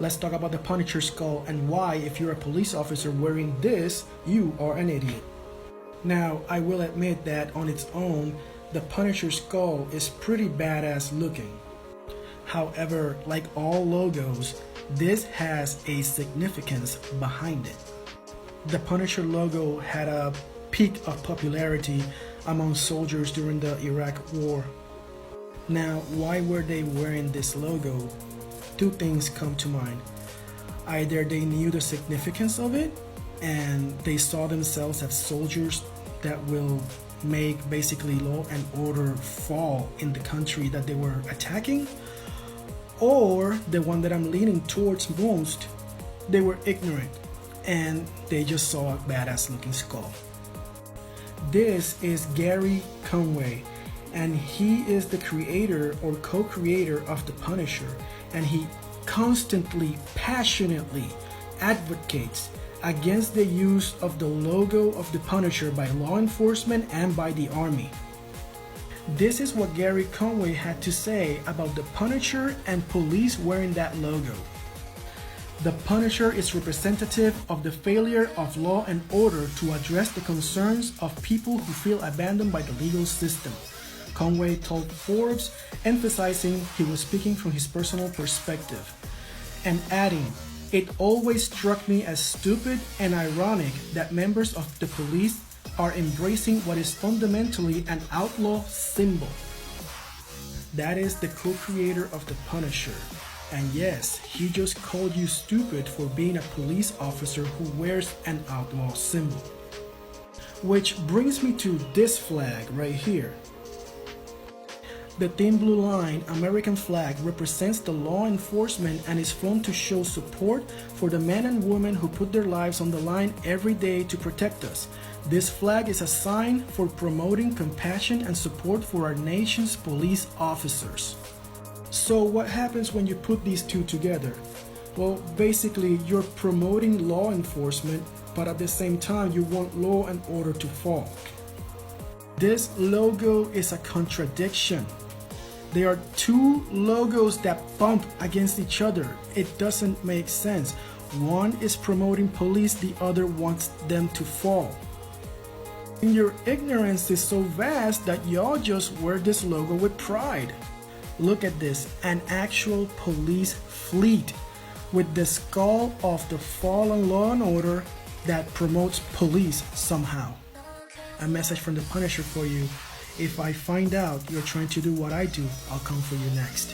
Let's talk about the Punisher skull and why, if you're a police officer wearing this, you are an idiot. Now, I will admit that on its own, the Punisher skull is pretty badass looking. However, like all logos, this has a significance behind it. The Punisher logo had a peak of popularity among soldiers during the Iraq War. Now, why were they wearing this logo? Two things come to mind. Either they knew the significance of it and they saw themselves as soldiers that will make basically law and order fall in the country that they were attacking, or the one that I'm leaning towards most, they were ignorant and they just saw a badass looking skull. This is Gary Conway, and he is the creator or co-creator of the Punisher, and he constantly, passionately advocates against the use of the logo of the Punisher by law enforcement and by the army. This is what Gary Conway had to say about the Punisher and police wearing that logo. The Punisher is representative of the failure of law and order to address the concerns of people who feel abandoned by the legal system, Conway told Forbes, emphasizing he was speaking from his personal perspective, and adding, "It always struck me as stupid and ironic that members of the police are embracing what is fundamentally an outlaw symbol." That is the co-creator of the Punisher. And yes, he just called you stupid for being a police officer who wears an outlaw symbol. Which brings me to this flag right here. The thin blue line American flag represents the law enforcement and is flown to show support for the men and women who put their lives on the line every day to protect us. This flag is a sign for promoting compassion and support for our nation's police officers. So what happens when you put these two together? Well, basically you're promoting law enforcement, but at the same time you want law and order to fall. This logo is a contradiction. There are two logos that bump against each other. It doesn't make sense. One is promoting police, the other wants them to fall. And your ignorance is so vast that y'all just wear this logo with pride. Look at this, an actual police fleet with the skull of the fallen law and order that promotes police somehow. A message from the Punisher for you. If I find out you're trying to do what I do, I'll come for you next.